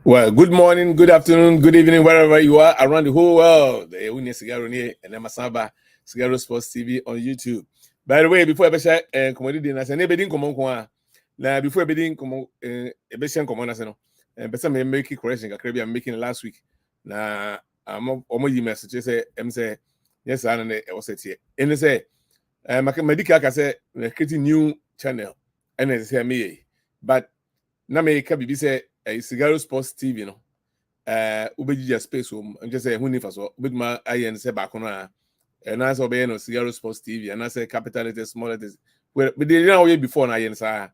Well, good morning, good afternoon, good evening, wherever you are around the whole world. Unia Cigaro near and Masaba Cigaro Sports TV on YouTube. By the way, before I share commodity dinner, and everything come on. Now, before everything come on, a best common as no, and better me make correction. I'm making last week. Now, I'm almost message say, say, yes, I was it here. And they say, medical can say, creating new channel, and they say me, but na me ka bibi say Cigaro Sports TV no ubejija space home I'm just say who nifa so ubeduma ayen say back no and na say obey no Cigaro Sports TV and na say capital letters small letters well but they know before na ayen say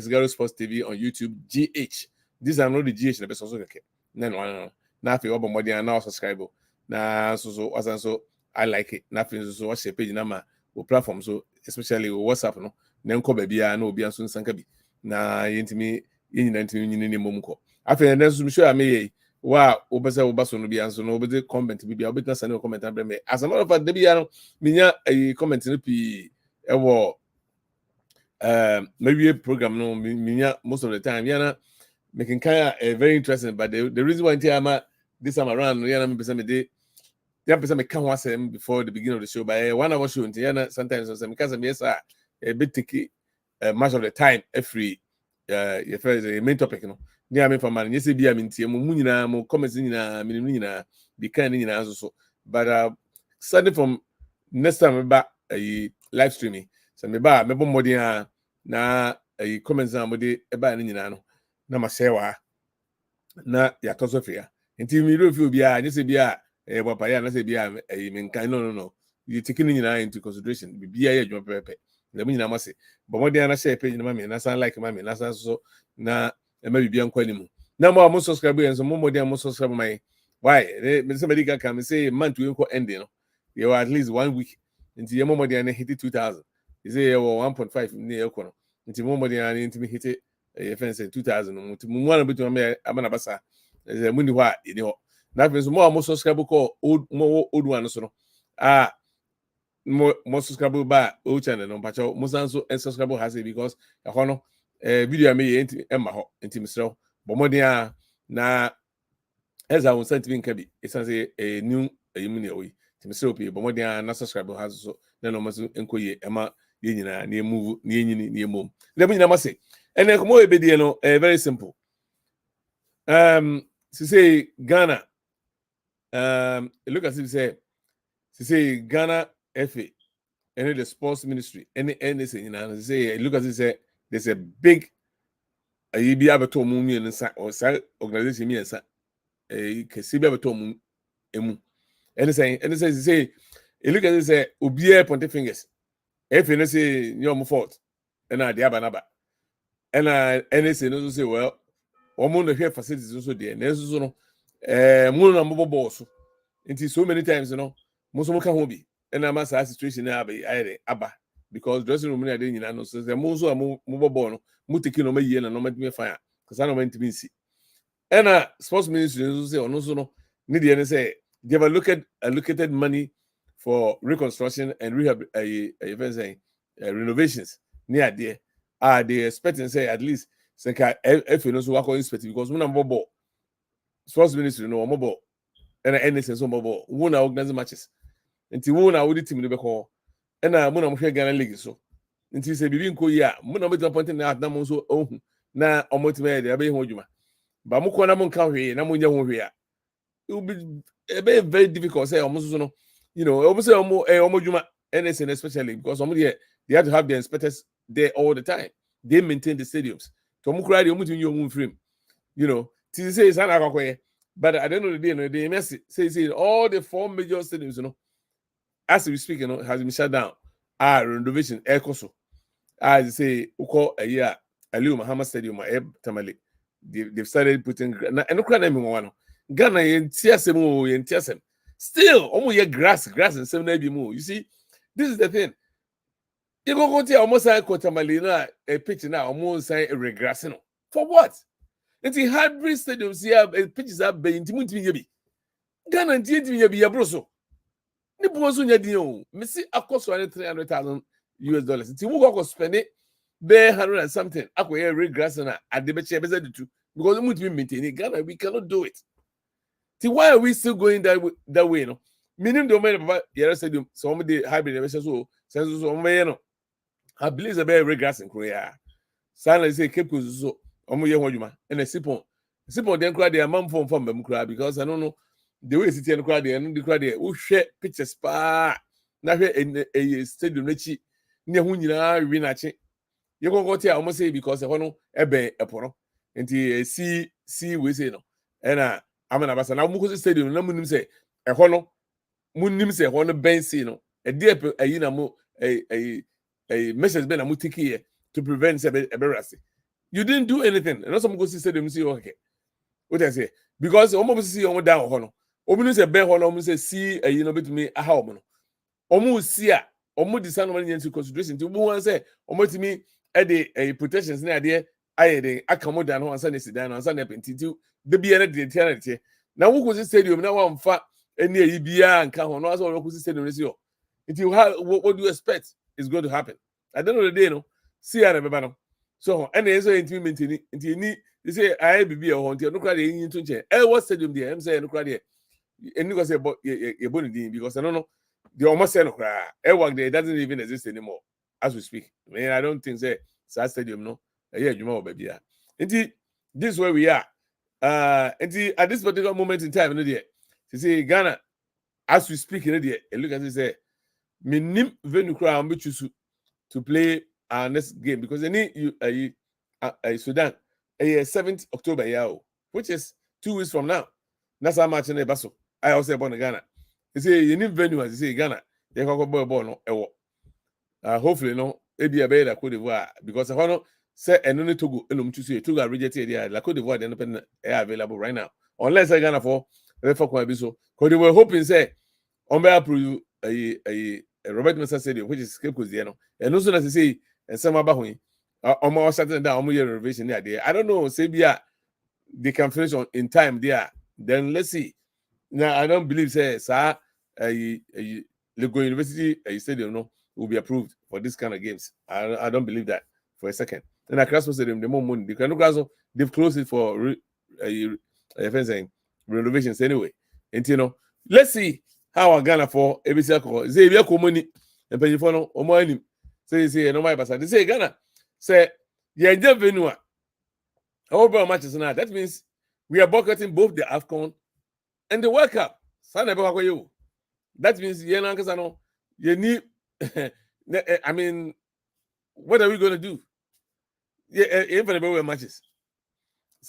Cigaro Sports TV on YouTube GH these are not the GH na be so keke no na fe obo modern na subscribe na so asan so I like it na fe so watch page na ma o platform so especially WhatsApp no na nko ba bia na obi anso nsanka bi na yentimi yini nyini mom ko afa na so show am wa obese obaso no bia nso no obede comment bi bia obetna sane comment abere me as a matter of fact de bia no minya comment no pi ewo maybe a program no minya most of the time yana making kind of very interesting but the reason why I'm this time around yana me person me dey person me can was before the beginning of the show but 1 hour show yana sometimes so because me yes a bit take much of the time every your first main topic no near me for man yes be am ntie mo nyina mo comments nyina me nyina be kind nyina so but starting from next time back live streaming so me ba me bo modern na comments na mo de e ba nyina no na ma share wa na ya to so fia nti me do fi obi a yes be a papa ya na say be a me nkan no you taking nyina into consideration be bia ya adwuma pepe na me nyina ma say but modern na share page na ma me na san like ma me na san so na e ma bibia nkwa ni mu na mo subscribe and so mo modern mo subscribe my why me somebody can come say month we go ending no you were at least 1 week until your modern hit 2000 you say you 1.5 near equal until mo modern until me hit a fence 2000 until mo wan betu me amana basa e mo ni ho a ni ho na fence mo subscribe ko old one so no more subscribe ba o channel no pacho mo san so subscribe has it because e ho no video me enti emma ho enti misro bo modern na eza won sent me nka bi esan say new ayimu ne oyi enti misro pe bo modern na subscribe has so na no maso enkoye ema ye nyina na move na yenyini na emom le mo nyina ma say ene ko mo ebedie no very simple say Ghana look at it say Ghana FA and the sports ministry any anything you know say look at it say there's a big be able to move inside or organization me inside can see be able to move emu and say look at it say obier point fingers if you say your fault and I the abanaba and anything no say well omo no here facilities also there na so no mo na mo boss until so many times you know mo so mo ka ho bi and I'm a situation na aba because dressing room na dey nyina no so mo so mo bobo no mo take no ma yie na no ma me fine because I no meant to be see and sports ministry so say ono so no need dey say they have allocated money for reconstruction and rehab events renovations near there they expecting say at least say if you know so what expect because mo na bobo sports ministry no mo bobo and NSS so bobo who na organize matches nti wo na wo di team no be ko na mo na mo hwe Ghana league so nti se bibi nko yi a mo na mo di appointment na na mo so ohun na omotima de abe ho djuma ba mo ko na mo nka hwe na mo nya ho hwe a it will be very difficult say omo so no you know omo say omo djuma NSN especially because omo they have to have the inspectors there all the time they maintain the stadiums to mo kura de omo tin yo frame you know ti say sana akwakoye but at the end of the day no they mess say all the 4 major stadiums you know as we speak, you know, has been shut down. Renovation, Ecoso. As say, Uko a year, Aliu Muhammad Stadium, Tamale. They've started putting and no crime one. Ghana in TSM in TSM. Still, almost your grass and 7 more. You see, this is the thing. You go to almost like Tamale, a pitch now, almost say a regressing. For what? It's a hybrid stadium. See, pitches up by Intimuti. Ghana and Tinti Yabroso. Nipo so nya din o me si akoso $300,000 nti wo go spend it Bear 100 and something. Acquire regress and at the beach because we need to maintain Ghana. We cannot do it. See, why are we still going that way? No, minimum domain of Yara Stadium. Somebody hybrid so I believe the bear regress in Korea. Silence say Cape Coast so Omoyama and a sipon. Sipon then cry their mum from them cry because I don't know the way it's and cry there and the cry there. Who share pictures pa now here in a stadium near who you know winachi. You go there almost say because I want to ebe epono. And see we say no. And I'm an ambassador. Now Mukosi Stadium, no munim say a hono munim say hono ben see no. A dear a yinamo a message ben a mutiki to prevent embarrassing. You didn't do anything. And also Mukosi Stadium see okay. What I say? Because almost see on down hono. Omu say ben hono omu say see a bit me a how mono. Omu see a omu design money into consideration. To one say omu to me a protections near there. I come down on Sunday sit down on Sunday penty the be any eternity. Now who was stadium now one fat and near EBA and come on also local stadium this year. If you have what do you expect is going to happen? I don't know the day no see everybody. So and there's a maintaining into you need they say I be a haunted no cry into change. What stadium there? I'm saying no cry there. And you say about your body because I don't know the almost say no cry. Work there doesn't even exist anymore as we speak. I mean, I don't think say stadium no. Yeah, you know, baby. Indeed, this is where we are. Indeed, at this particular moment in time, you see, Ghana, as we speak, look at this, me nim venue crowd which to play our next game because they need you Sudan, 7th October, yeah, which is 2 weeks from now. That's how much in the Basso. I also born in Ghana. They say you need venue as you say Ghana. They can go born no. Hopefully, no, it be a better Cote d'Ivoire because I want say and only Togo to see Togo rejected the Cote d'Ivoire independent available right now. Unless I Ghana for so because they were hoping say on behalf of a Robert Mesa Stadium, which is Cape Coast, and also as I say and some about almost certain that almost renovation there. I don't know, say they can finish on in time there. Then let's see. Now I don't believe say sir Lego University stadium no will be approved for this kind of games. I don't believe that for a second. And at Christmas Stadium, the more money they've closed it for renovations anyway. And let's see how I Ghana for ABC say be money and pay for no money. Say no my basa. They say Ghana say yeah venue. Over matches now. That means we are boycotting both the AFCON and the World Cup. That means you need I mean, what are we going to do? Yeah, even the way matches.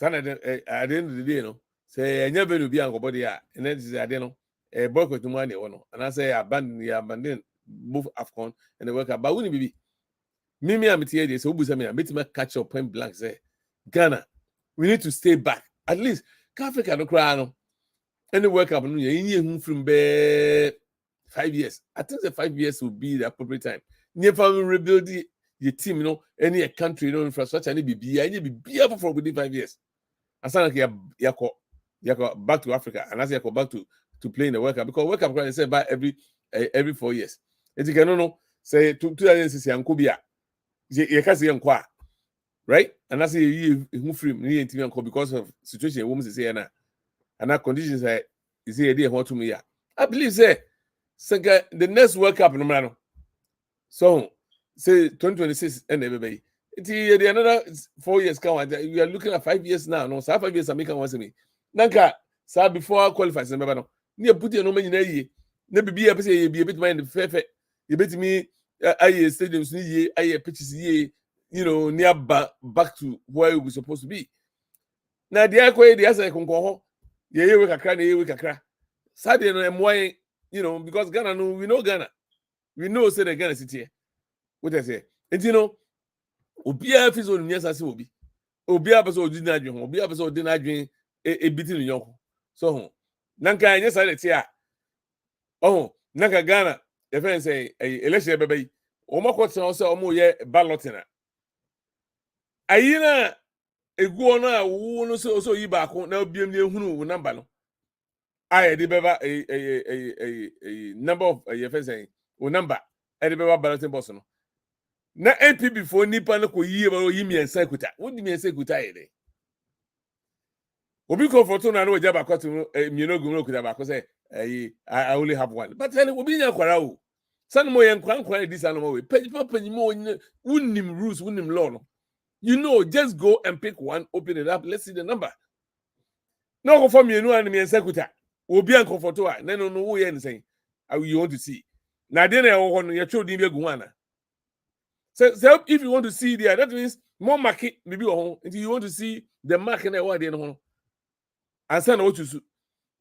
At the end of the day, say I never will be on body, and then I don't know a boycott to money or no. And I say abandon both AFCON and the World Cup. But wouldn't be me, I'm here. So who's me? I'm to catch up point blank. Say Ghana, we need to stay back. At least Africa don't cry no. And the World Cup, you from 5 years. I think the 5 years will be the appropriate time. Never rebuild the team, any country, infrastructure, any be for within 5 years. I sound like you're back to Africa, and as you go back to play in the World Cup because World Cup is said by every 4 years. As you can say 2006 Yankobia, you can see right? And that's you free because of situation women say and that conditions is here they want to me. I believe say the next World Cup no matter. So say 2026 and everybody. The another 4 years come. We are looking at 5 years now. No, so 5 years I make one me. Nanka, sir, before I qualify, remember no. Near put your no money na ye. Never be a say be a bit mind fair. You bet me I stadiums ni ye, pitches ye, near back to where we're supposed to be. Now the aqua the answer can go home. Ye we kakra. Saturday no why because Ghana no we know Ghana. We know say the Ghana city. What I say? And Obia fees on yes as obi. Obia person ordinary adwin. Obia person ordinary adwin e biti no yonko. So nanka yes I let oh nanka Ghana the friend say election bebe. Omo kwotena say omo ye balloting na. Ayina egu ono a wo no so yi ba ko na obiem ne hunu wo number no. I dey beba a number of your friend saying wo number e dey beba balloting box no. na NP before nipa no ko yie ba yi miensa kuta wodi miensa kuta yede obi comfort na no oja ba kwato mieno gum no kuta ba ko say I only have one but then obi nya kwara o san mo yen kwara this animal we panimo wunnim rules wunnim law no you know just go and pick one open it up let's see the number no go for mienu and miensa kuta obi an comfort o no wo ye nsen you want to see na dey na wo no ye twa odin bi egu ana. So if you want to see there, that means more market maybe until you want to see the market and what they know. And send what you do.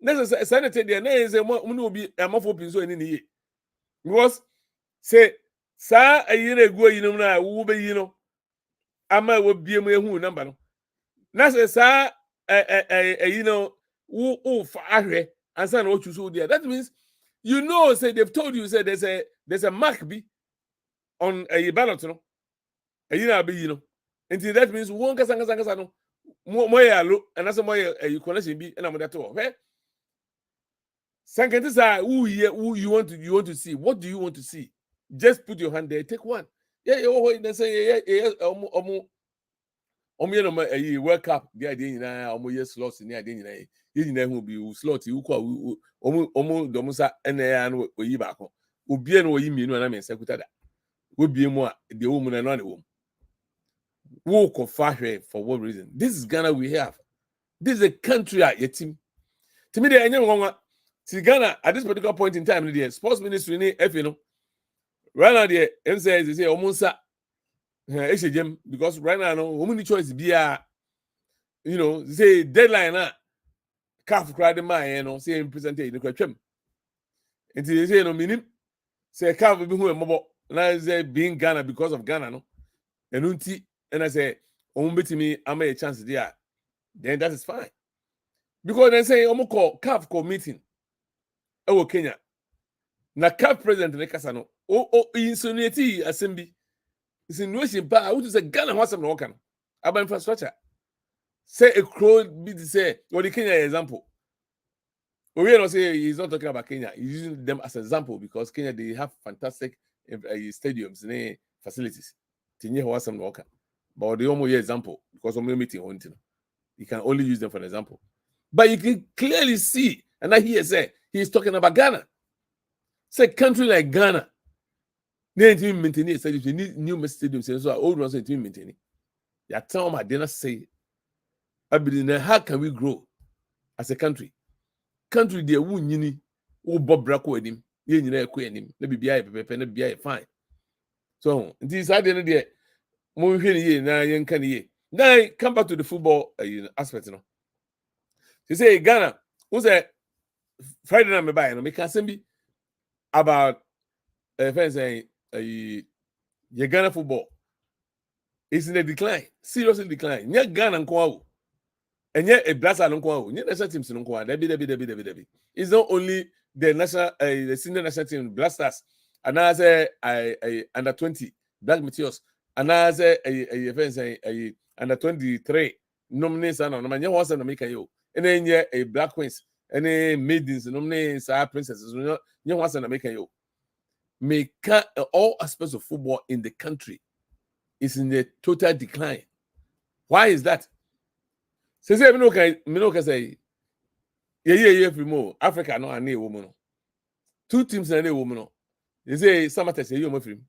Next sanity there, na is a will be a month open so in year. Because say, sir, a year ago, you know, now who be you know, Ama will be a who number. Now say, sir, you know, who fire and send what you do there. That means you know, say they've told you, say there's a mark be on a ballot, no. You know, until that means one kasa no more yalo and that's more you connection be and I'm that all. Okay. Sankenti say who you want to see. What do you want to see? Just put your hand there, take one. Yeah, they say you know World Cup the idea yes slots in the idea you know who be slot you call domusa and we back home. Ubien or you mean when I'm in Sekutada. Would be more the woman and not the woman. Walk of fire for what reason? This is Ghana we have. This is a country at your team. To me, the anyone see Ghana at this particular point in time, the sports ministry you know. Right now, the MCS they say almost because right now, no woman choice be you know, say deadline calf cried the man, you know, say presentation the question. Until they say no meaning, say calf will be who a mobile. Now say being Ghana because of Ghana, no, and I say, bet me, I made a chance there. Then that is fine. Because they say, call CAF call meeting. Oh, Kenya. Na CAF president Nekasano. Insinuate assembly. Insinuation, but I would say Ghana wants some work about infrastructure. Say a crow be to say, or the Kenya example. But we don't say he's not talking about Kenya. He's using them as an example because Kenya, they have fantastic stadiums and facilities. Tinye wants some work. But the only example because I'm meeting on you can only use them for an example. But you can clearly see, and I hear say he's talking about Ghana. Say country like Ghana, they need to maintain it. Say you need new stadiums, so old ones need to maintain it. You tell me, I did not say. I believe how can we grow as a country? Country there who yini who Bob Bracco with him, you know, him. Maybe be fine. So this I didn't there. Now come back to the football aspect. You know, you say Ghana, who's a Friday night? Me buy no. Me can be about saying Ghana football is in a decline, seriously decline. Nya Ghana nko and yet a blast and nko nya national teams nko Debi. It's not only the national the senior national team blasters, and I say under 20 Black Meteors. And as a under 23 nominees and no man was make you and then a Black Queens any maidens nominees are princesses you was make you make all aspects of football in the country is in the total decline. Why is that? Say say yeah more Africa no any woman. Two teams and a woman. They say Samatta say you free.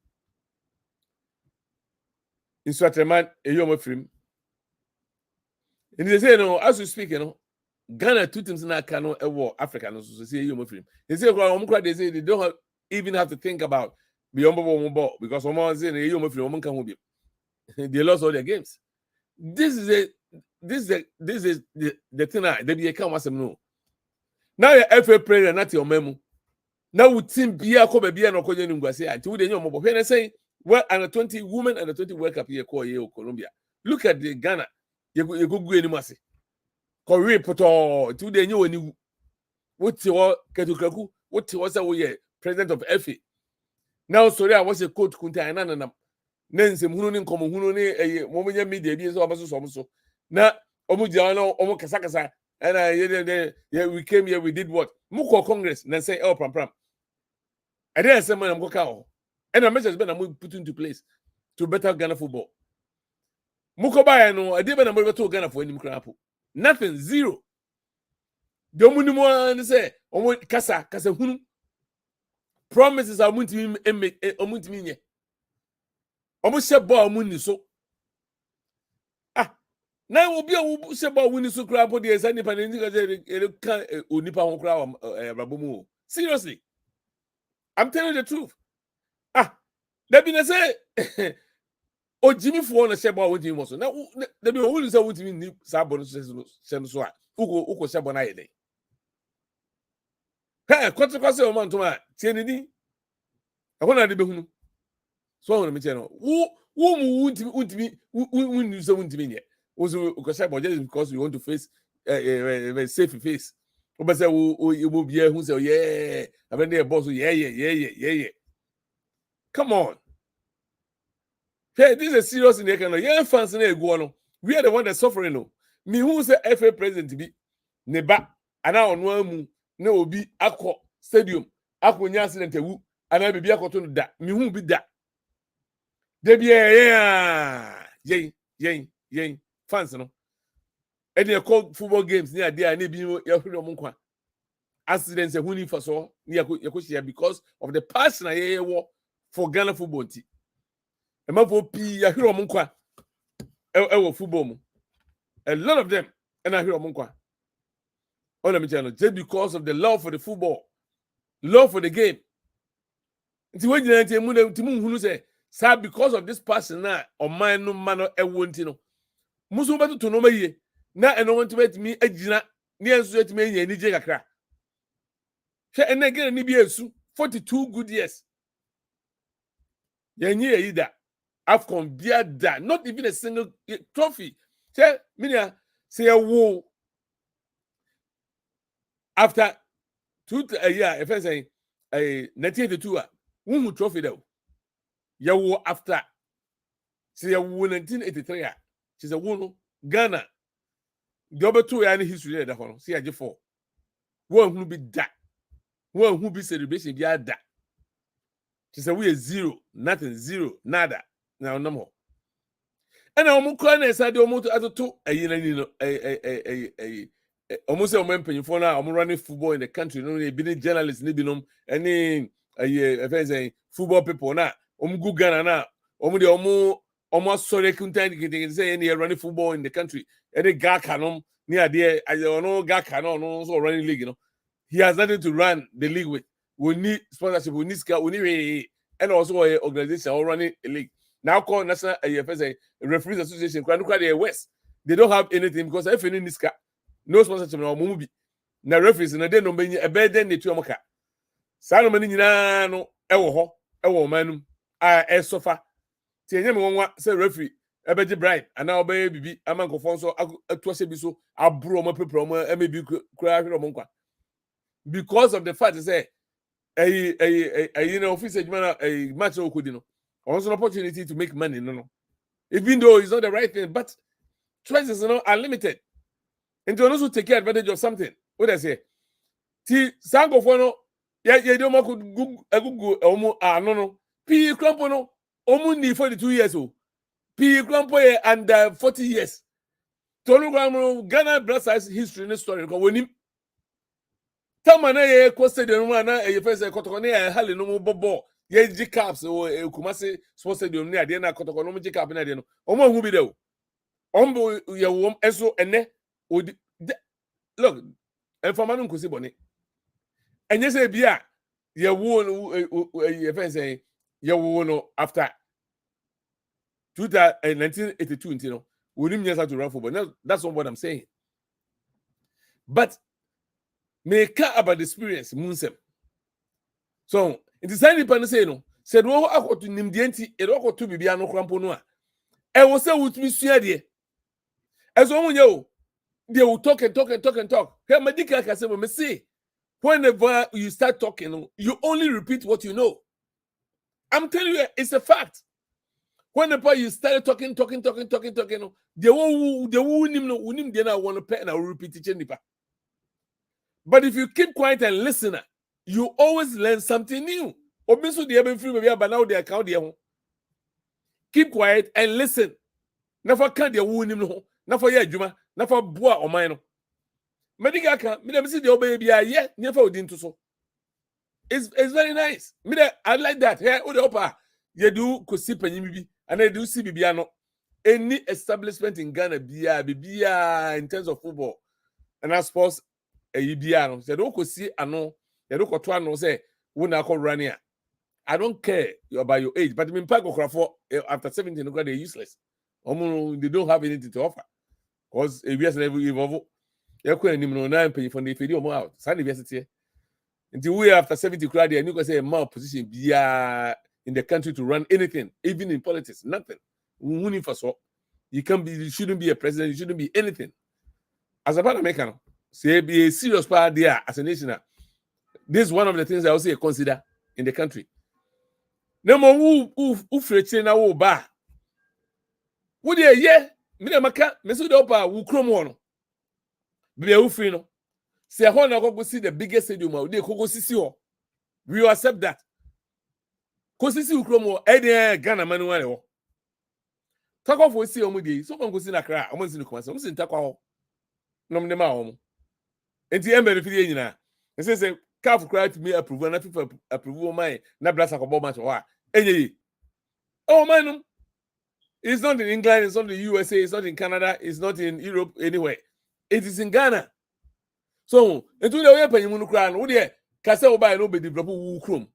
In Swaterman, a young film. And they say, no, as we speak, you know, Ghana, two teams in Kano, a war, Africa, so say, young film. They say, they say they don't even have to think about beyond ball because someone saying, a young film, they lost all their games. This is the thing that they become as no. Now, your FA player, not your memo. Now, we team Bia Kobe Bia no Koyan Ngwase, until they know more. When I say, well, under 20 women under 20 World Cup here Colombia. Look at the Ghana. You go anymore. Korea poto 2 day new any what you ketukaku what was a president of FA. Now sorry I was a coach kunta na nense hunu ni nkomo hunu ni momunya media bi so abaso na omuja no omu kasa and we came here we did what muko congress na say oh pram I didn't say man am go ka and a message been put into place to better Ghana football. Mukoba no I didn't know to Ghana for any crap. Nothing, zero. The only say kasa hunu. Promises are munti almost said ball muni so. Now will be a say ball winning so crap the as any can unipa on crowd rabumu. Seriously. I'm telling you the truth. There been say oh Jimmy for on a share ball with him also. Now there be who is with me sabon so uko shabon aye day. Hey, consequence of man to my tienini. I want to be hunu. So on me channel. Who won't you say won't me yet? Also, just because we want to face a safe face. But say you will be here who say, yeah, I've been there, boss. Yeah. Come on. Hey, this is a serious in the economy. Yeah, fans in go. We are the one that's suffering. No, me who say FA president to be neba, and now on one no be aqua stadium, aqua accident wu, and I be aqua that. Me who be that. They be yay, fans no. And they call football games near there, and they be your accidents and winning for so near Yakushia because of the passion I war for Ghana football team. A man for P. Yahiro Munkwa, football. A lot of them, and I hear Munkwa. On the channel, just because of the love for the football, love for the game. Until when you Timu say, sir, because of this passion now, or mine no manner a wontino. Musu to no me na and no want to make me a gina near sweat me any jacra. And again, ni be 42 good years. Yenye either. Afcon beer that, not even a single trophy. Say, Minia, say a war after 2 years, if I say a 1982, who trophy though? Ya war after say a war 1983. She's a woman, Ghana. The other 2 years history there, that one. See, I just 4. One who be that. One who be celebration, be that. She said, we are zero, nothing, zero, nada. Now, no more. And I'm crying and said, almost at the 2 almost a man paying for now. I'm running football in the country. No, being journalists, any football people now. Good Ghana now. Almost sorry, couldn't say any running football in the country. Any guy canon near there. I don't know, guy canon also running league. You know, he has nothing to run the league with. We need sponsorship. We need scout. We need and also an organization or running a league. Now called National Referees Association. West. They don't have anything because if any niska, no sponsorship no movie. Now referees na dey no be a better than the two amaka. Sa no mani nyina no ewo manum a sofa. Tie nyame wonwa say referee ebeje bribe ana obey bibi amankofo so atuase bi so abro mo pepro mo emebi kura hwero mo nkwa. Because of the fact say you know officer a match okudi no. Also an opportunity to make money, no. Even though it's not the right thing, but choices are limited. And to also take advantage of something. What I say? Ti sango for no, don't Google no. P Crampo no, only 42 years old. P Crampo and 40 years. Tolu Ghana blood size history in the story. When him Tamana costed the one a first Cotone Halley no more. Ye Jacobs or Kumasi sports stadium near Diana Cotocono Jacob and Adeno. Omo who be there. Ombo your wom eso ene would look and for Manum Kusiboni. And yes, Bia, ye won a friend saying, ye won after 1982, you know, we didn't just have to run for, but that's not what I'm saying. But make care about the experience, Munsem. So, it is any pan say no. Said, "Oh, I got to Nimdienti, it all got to be Biano Cramponoa." I was say with me, Suadia. As only you, they will talk. Here, Medica can say, "Me say, whenever you start talking, you only repeat what you know." I'm telling you, it's a fact. Whenever you start talking, they won't him, they not want to pay and I will repeat it. But if you keep quiet and listen, you always learn something new. Obisu the even free but now they account there. keep quiet and listen. Never can the wound him, never yet Juma, never boa or mine. Medical can, me see the baby, yet never did to so. It's very nice. Me I like that. Here, Opa, you do Kosip and I do see Bibiano. Any establishment in Ghana, Bia in terms of football, and I suppose a Ibiano. They don't see ano, they don't go to say, when I call Rania. I don't care about your age, but in Paco Crawford, after 17, they're useless. They don't have anything to offer. Because if you never evolve, you're going to know pay for the video out. San University. Until we after 70 crowd, and you can say a more position be in the country to run anything, even in politics, nothing. You can't be, you shouldn't be a president, you shouldn't be anything. As a Pan-American, say be a serious part there as a nation. This is one of the things I also consider in the country. No more who fretting now bar. Would you yeah? Maka, Mesudopa, who chromo. Be a free no. Say I want to go see the biggest stadium. They go see you. We accept that. Go see chromo. Any Ghana manual. Talk off we see omudi. So go see na kra. Omo see no come. Omo see ntakwa ho. Nom dem a omo. Enti e benefit nyina. E say CAF cry to me approve na FIFA approve my na blast akobo match wa. Enye. Oh man. It's not in England, it's not in the USA, it's not in Canada, it's not in Europe anywhere. It is in Ghana. So, into the way penny crown, would you cast over no be develop chrome?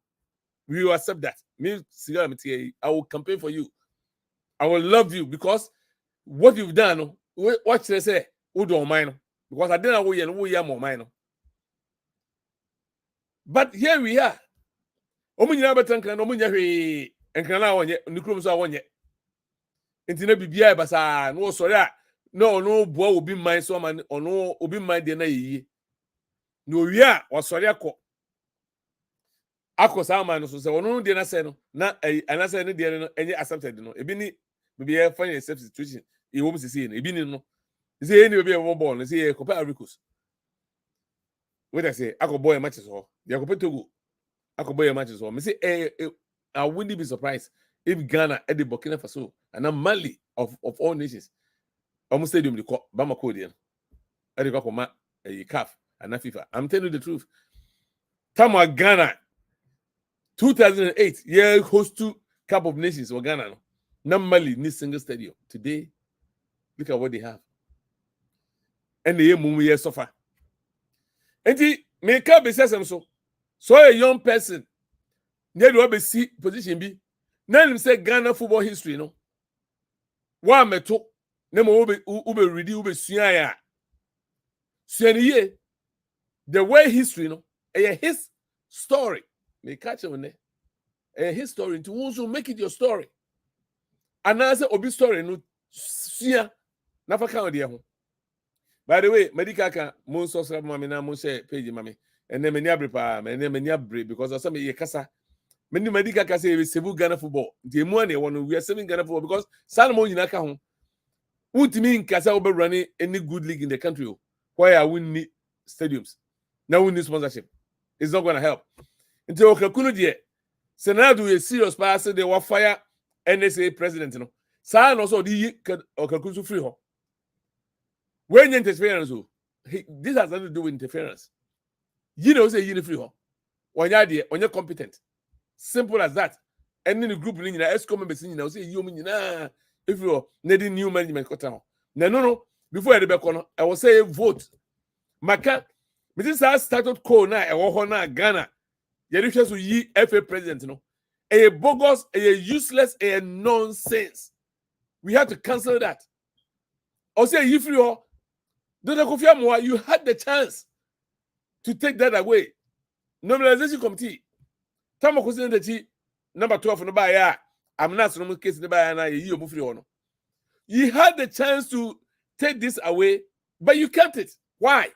We will accept that. Me, I will campaign for you. I will love you because what you've done, what they say, who don't mind. Because I didn't know you more mind. But here we are. Omunya betanka no munya hwe enkana wonye nikrom so awonye. Intina bibia basa no sori a no boa obi man so man ono obi man de na yiye. No wi a osori akosa man so se ono de na se no na anase ne de no enye accepted no ebi ni bibia find a substitution e wo msisi no ebi ni no say any bibia wo ball no say Copa Afrikbest. What I say akoboy matches ho de akope Togo akoboy matches ho me say I wouldn't be surprised if Ghana at the Burkina Faso and Mali of all nations almost stadium the Bamako there. At the Bakoma a CAF and FIFA. I'm telling you the truth. Tama Ghana 2008 yeah host to Cup of Nations or Ghana. No Mali need single stadium. Today, look at what they have. And the year suffer. And the make up so a young person near to see position B. Now him say Ghana football history no. Wa meto na mo ube ready ube sua ya. Suaniye the way history no his story. May catch on there. His story to also make it your story. And I say obi story no sua na fa kan ho. By the way, medical can mo subscribe mama na mo share page mama. And then many abre and then many abre because of some ye kasa many medical can say we save Ghana football. The money we are saving Ghana football because Salmo in aka ho. Won't mean kasa over running any good league in the country where we need stadiums. Now we need sponsorship. It's not going to help. Until Okakunu die. Senado is serious pass they will fire NSA president no. San also the Okakunu free ho. When interference this has nothing to do with interference. You know say you free ho. When you're competent. Simple as that. And then the group in ESCOM members in say you mean if you're needing new management cut no. Before I debate I will say vote. Maka, Mrs. started call now a Ghana. You refuse to ye FA president, no. A bogus, a useless, a nonsense. We have to cancel that. Or say if you you had the chance to take that away. Normalization committee. Tama kusini the number 12 no ba ya I'm not no case no ba na you mufri ono. You had the chance to take this away, but you kept it. Why?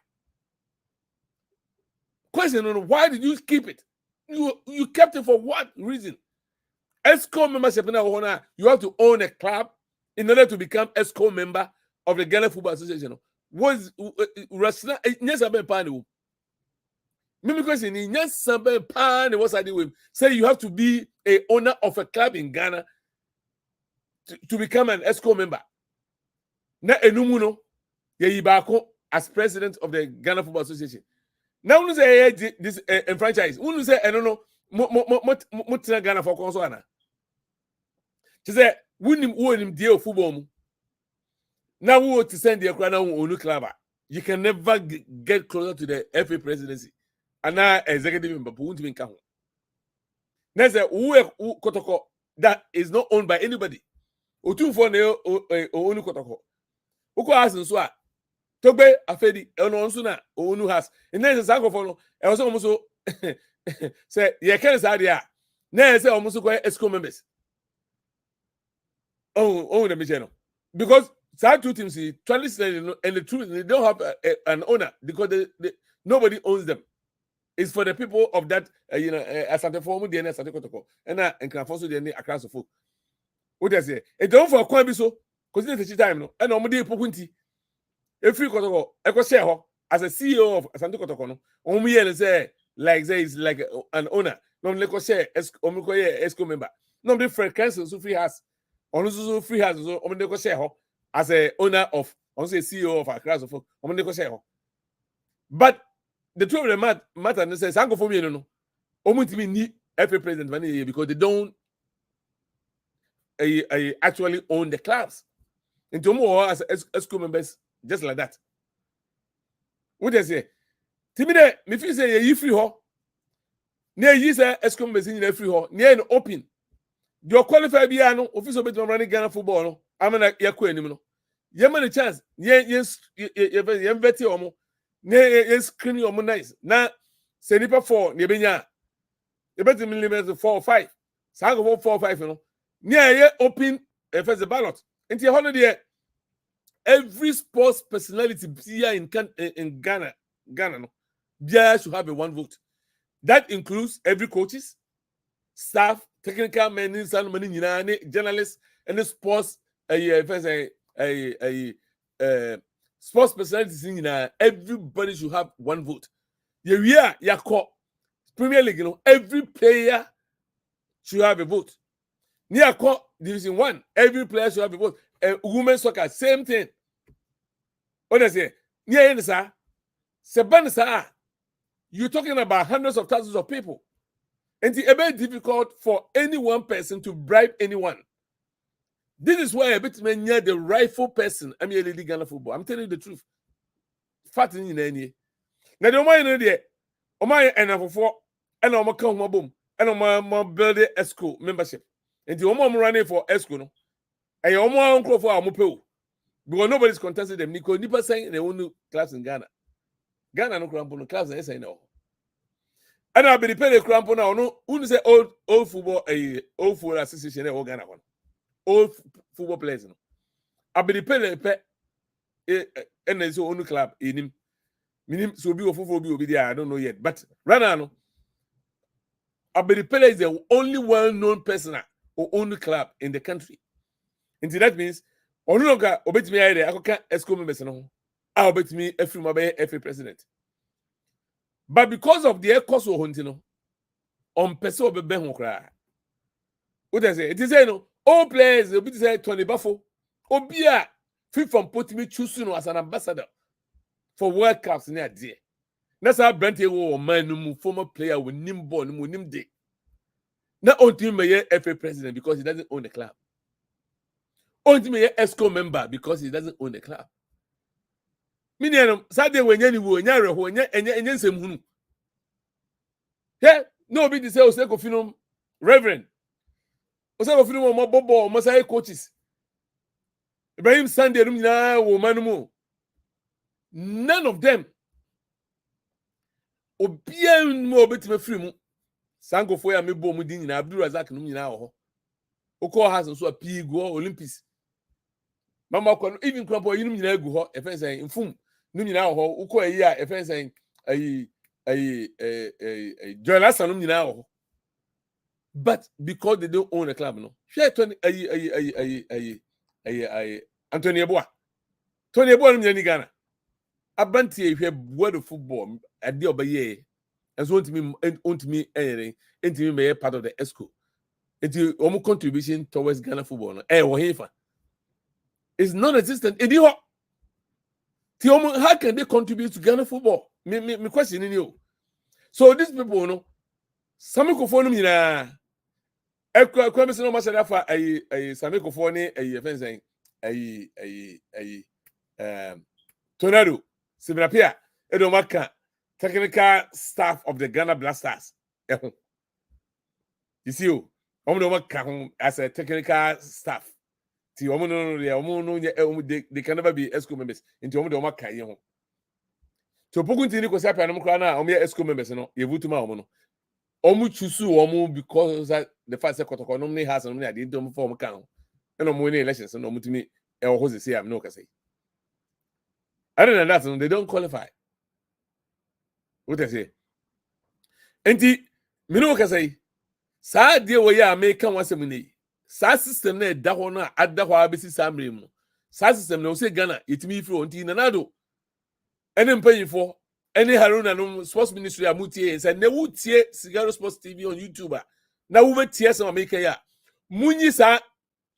Question on why did you keep it? You kept it for what reason? ESCO membership now you have to own a club in order to become ESCO member of the Ghana Football Association. Was Rasna Nyasabe Pani? Maybe question in Nyasabe Pani was I doing? Say you have to be a owner of a club in Ghana to become an ESCO member. Na enumuno ye yibako as president of the Ghana Football Association. Now we say this franchise. We say I don't know what Ghana for console. She said win deal football mu. Now we want to send the Ukraine on club. You can never get closer to the FA presidency. And now executive member won't even count. Next, kotoko that is not owned by anybody. Otu for ne onu kotoko. Uko has nso a Togbe afedi eno nso na onu has. And then say for no e was almost say ye can say there. Na say almost go ESCO members. Oh the mission. Because sad two teams traditionally and the truth they don't have an owner because nobody owns them. It's for the people of that Asante form the Asante Kotoko and can also the across the folk. What I say? It don't for a so because it's time no and omudi pokunti. If you Kotoko, I share as a CEO of Asante Kotoko no. Omu say is like an owner. No let share ESCO member. No the frequency so free has. Also free has so omu share as a owner of also a CEO of across the folk. Omu share. But the truth of the matter says, "Sango for me, no. Omutimi need every president because they don't actually own the clubs. Into more as ESCO members, just like that. What they say? Timide, me feel say you free ho. Near you say ESCO members in free ho. Near an open. Your qualified biano official bet running Ghana football. No, I'm gonna yakwe anymore. You have a chance. Yes, you bet omo. Ne screen your nice. Now, say nipa 4, ne benya. You bet millimeters 4 or 5. Sango 4 or 5, you know. Near open first the ballot. Into holiday. Every sports personality here in Ghana, no, there should have a one vote. That includes every coaches, staff, technical men, journalists, and the sports sports personalities in everybody should have one vote. Premier League, you know, every player should have a vote. Near Division 1, every player should have a vote. Women's soccer, same thing. What I say? Near Enisa, Sebanisa, you're talking about hundreds of thousands of people. And it's very difficult for any one person to bribe anyone. This is why a bit near the rightful person. I'm a lady Ghana football. I'm telling you the truth. Fat in any. Now the money there. Omai and for and I'm come boom and I'm building ESCO membership. And the Omo running for ESCO no. And your Omo uncle for our mupeo. Because nobody's contested them. Nico Nipa saying they own clubs in Ghana. Ghana no crampo clubs and say no. And I'll be the pay crampo now. No, who say old football old football association in Ghana one. Old football players. No. I'll be the pay and there's own club in him. Minim so be football be there. I don't know yet. But right now, no. I'll be the pay is the only well-known person or own club in the country. And that means onu longer obet me ide akoka ESCO members no I obet me every president. But because of the cost of hunting no on person obebe ho kra. What I say? It is no all players obi say Tony Bafo obi a fit from put me choose no as an ambassador for World Cups near there. That's how Brent wo man no former player with nim ball no nim day. Not only me FA president because he doesn't own the club. Only me ESCO member because he doesn't own the club. Minianum Saturday when you wo nya reho nya nsem hunu. Hey, no be the say o say kofinum reverend. O say kofinum mo bobo mo say coaches. Ibrahim Sunday rum nyina wo manumu. None of them obian mo obetime free mu. Sango for ya mebo mu din nyina Abdul Razak num nyina ho. Oko has so a pig go Olympics. Mama ko even crop you nyina gu ho e fen say mfum num nyina ho oko ayi a e fen say Joel Asanum nyina ho. But because they don't own a club no. Share 20 Anthony Eboa. Tony Eboa num nyina Ghana. Abanti ehwe word of football ade obaye. And so want me anything me part of the ESCO. Enti omo contribution towards Ghana football no it's non-existent. How can they contribute to Ghana football? Me question in you. So these people no Sami Kofo no nyina kwame se no ma shada fa Sami Kofo ni fence Tornado Sibrapia edo maka technical staff of the Ghana Blasters. You see you as a technical staff. They can never be ESCO members into Omo ka ye ho. To pokunti ni ko sapia no kra na omo ESCO members no ye vutuma omo no. Omo chusu omo because the fact say kotoko no me has no me ade ndom form kan. And omo ni elections no omo timi e ho say am no ka say. Other than that, they don't qualify. What I say? Enti me no ka say. Sa de wo ya make kan wasem ni. Sa system na da ho no adda ho abesi samre mu. Sa system na o say Ghana yetimi free onti nanado. Ene mpanyifo ene Haruna no sports ministry amutie say na wutie Sigaro Sports TV on YouTube na wo betie some make ya. Munyi sa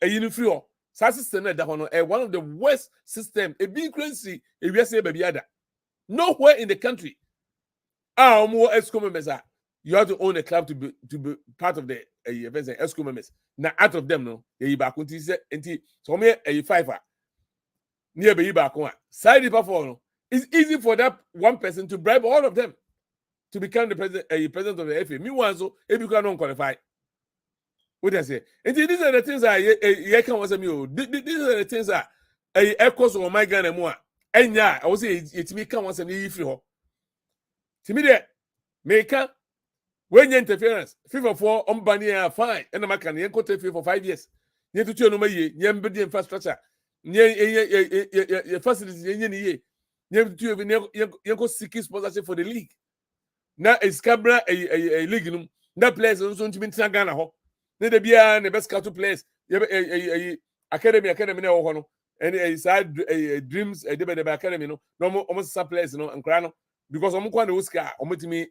eyini free ho. Sa system na da ho no one of the worst system e be crazy e wiase ba biada. Nowhere in the country. Omo ESCO members are. You have to own a club to be part of the events and ESCO members. Now, out of them, no, you back until so me a fiver near be back one side for it's easy for that one person to bribe all of them to become the president of the FA. Meanwhile, so if you cannot qualify, what I say, and these are the things that you can was me. These are the things that echoes on my Ghana more. And yeah, I will say it's me can once a me free. To me, there, make when you interference, FIFA for Ombania fine, and I can yanko for 5 years. You to no may, you build the infrastructure, facilities, you to seek sponsorship for the league. Now it's Cabra a league, that players also to be in Ghana. Then be the best scout players, academy no, and a side dreams, a debate academy, no, almost some players, and crano, because I'm going to Oscar, me.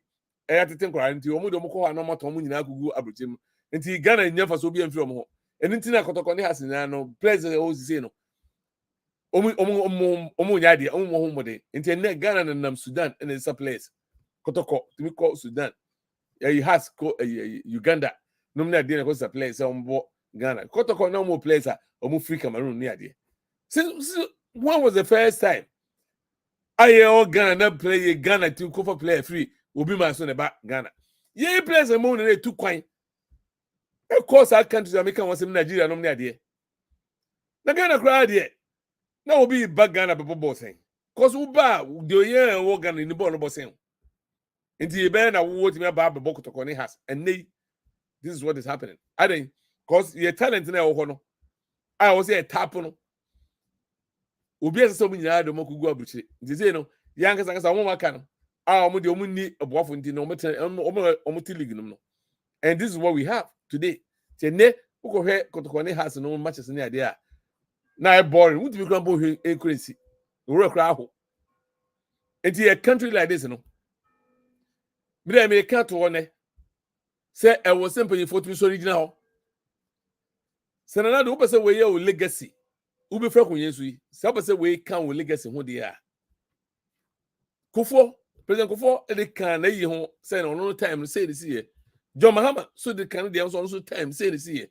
Think nti omo de omko ha no moto omo nyina gugu abrochim nti Ghana nyafa so bi amfi omo eni nti na kotoko ne hasina no president o sise no omo nya de omo ho mo de nti ne Ghana na nam Sudan and esa place kotoko to me call Sudan has ko Uganda no me de na ko sa place omo Ghana kotoko na omo place omo free Cameroon ne ade since when was the first time all Ghana na play Ghana to cover player free Obi ma so ne ba Ghana. Ye players among the two kwan. Of course, our countries are making one Nigeria no idea. Na Ghana crowd here. Now Obi back Ghana people bossing. Cause Uba the year and Ghana in the ball bossing. Into the band I would me about the Boko to Kone has. And this is what is happening. I think cause your talent in our I was a tapono. Obi as so many other moku go abuchi. They no, young as I won't can. And this is what we have today. Has no matches in the idea. Now boring. Would be grumble a crazy. And in a country like this, you know. I may can't one say I was simply for to be original. Senana do say we your legacy. Ube fra kun yesu. Say we can we legacy who they are. Kufo President Kofo they can na ho say no time say this year. John Mahama so they can they also time say this year.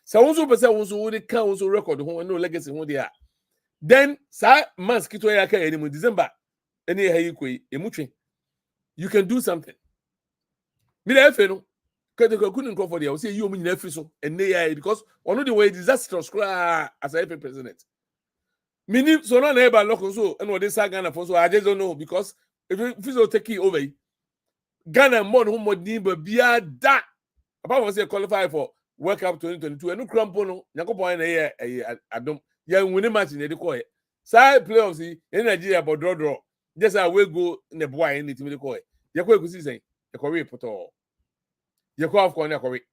So also person also they can also record ho no legacy ho they are. Then sa months kito ya ka any December any ha yikoi emutwe. You can do something. Me dey fe no couldn't call for there say you omu nyina free so and they because one the way disastrous as a president. Meaning so no na eba lock so and what they say Ghana for so I just don't know because if you take it over, Ghana more who more nimba bia da. About was qualify for World Cup 2022. And no crampono, Yakopo na Adam. Ya win a match in the coy. Side playoffs in Nigeria about draw. Just I will go in the boy in the team. Yakwe could say, a career put all. Yakov corner correct.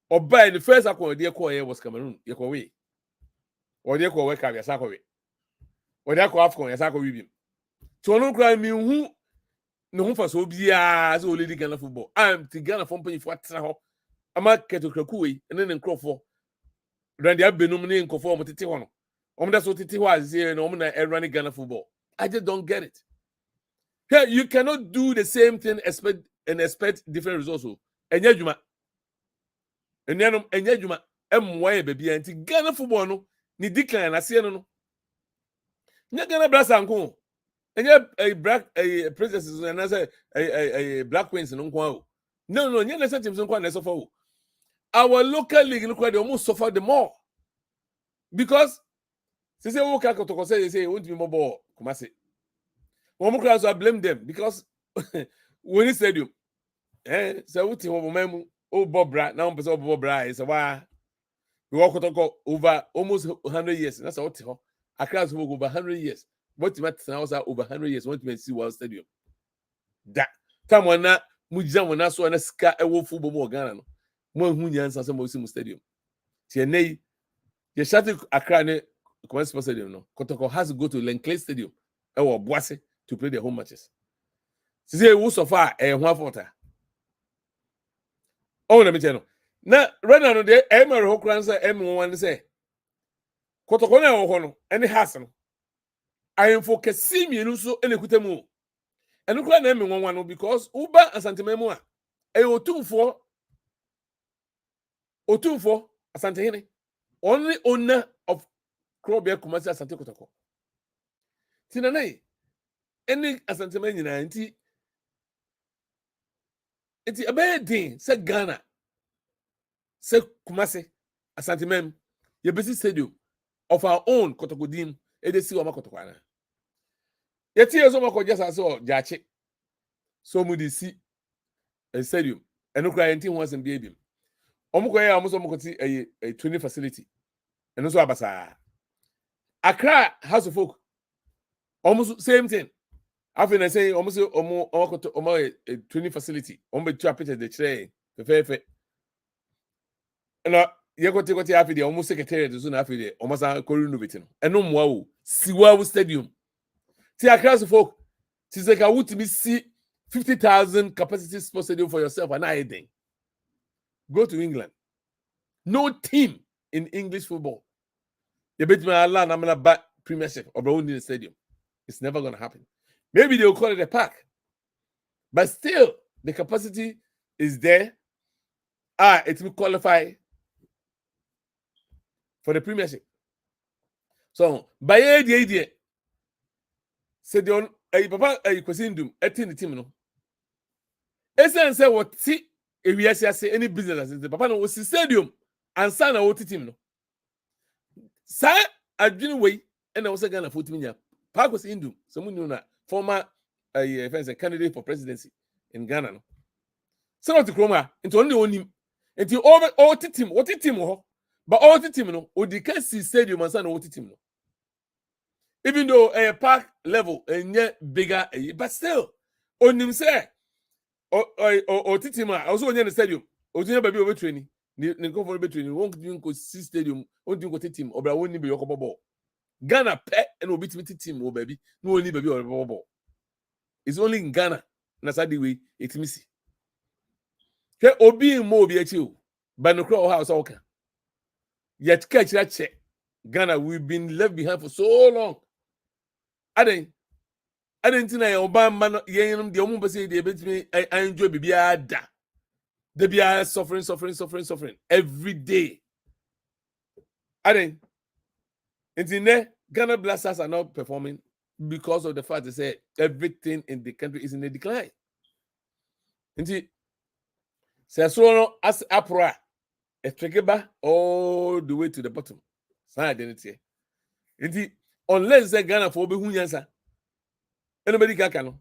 Or by the first accord, dear coy was Cameroon, Yakowe. Or dear coy, Yasako. Or dear coy, Yasako with him. So no cry me who no for so be as old lady Ghana football. I'm the Ghana from paying for ama ketokraku we ene ne nkrofo randi abenum ne nkofo mo tete ho no da so tete ho azie no na run Ghana football. I just don't get it. Here you cannot do the same thing expect different results. Enye adwuma enuanom enye adwuma emmoa ye bebia nti Ghana football no ni decline ase no nya Ghana brasanko enye a princesses na say a black queens no nko o no nya national teams nko na suffer o. Our local league no they almost suffer the more because say we can to say won't be more ball Kumasi. One more I blame them because when he stadium so we team memu o Bobra now person Bobra is why we walk to over almost 100 years. That's what Accra over 100 years. What you now over 100 years want to see World Stadium. That time when na mujam when na so na ska e wo football mo Ghana no. Mo hu nyansa se mo si stadium. Tie nei ye shati Accra ne Kumasi Stadium no. Kotoko has to go to Lenkley Stadium e wo Boase to play their home matches. See who so far one quarter. Oh, let me tell you. Now, right now, the Emery Hokran say M1 say. Kotokona Ohono, any Hassan. I am for Cassimi Nuso and Ekutemu. And look at M1 because Uba and Santamemua. A O2 for Asantehene. Only owner of Krobia Kumasi Asante Kotoko. Tinane. Any Asantemena it's a bad thing. Say Ghana, say Kumasi, Asantemem, your busy stadium of our own Kotokodim, Edesi Oma Kotokwana. Yet years of just as all Jache. So mudi see a stadium, and no crying team was in baby. Omukoya almost a training facility, and also Abasa. Accra House of Folk, almost same thing. After I say almost a training facility, almost two pictures the tray, the fair. And you got to go to Africa, almost secretariat soon after the almost a Corinu. And no more Siwawu Stadium. See, across the folk, she's like, I would to be see 50,000 capacity sports stadium for yourself and I think. Go to England. No team in English football. You bet me Allah, I'm gonna back Premiership or Brown in the stadium. It's never gonna happen. Maybe they'll call it a park, but still the capacity is there. It will qualify for the Premiership. So by the idea, said the papa kwasindum etin the team no. Esen say what see if we say any business the papa no was stadium and sign a team no. Sa adwene way and I was Ghana for team park was indum someone knew na former candidate for presidency in Ghana no. So not the chroma into only on him until over all team what team ho but all team no o di can see stadium and sign what team no. Even though a park level and yet bigger, but still, on him say, or Titima, also in the stadium, or baby over training, go for training, won't you go see stadium, won't you go to team, or I won't be your ball. Ghana pet and will be team, oh baby, no only baby or ball. It's only in Ghana, and that's the way it's missing. Okay, or being more be at you, but no crowd house, okay. Yet catch that check. Ghana, we've been left behind for so long. I didn't think Obama yen the woman say they bet me I enjoy baby they be suffering every day. I didn't until Ghana Blasters are not performing because of the fact they say everything in the country is in a decline. Until say so as apra a trekeba all the way to the bottom. Sa identity. Until unless they Ghana for be hunyansa. Anybody can no.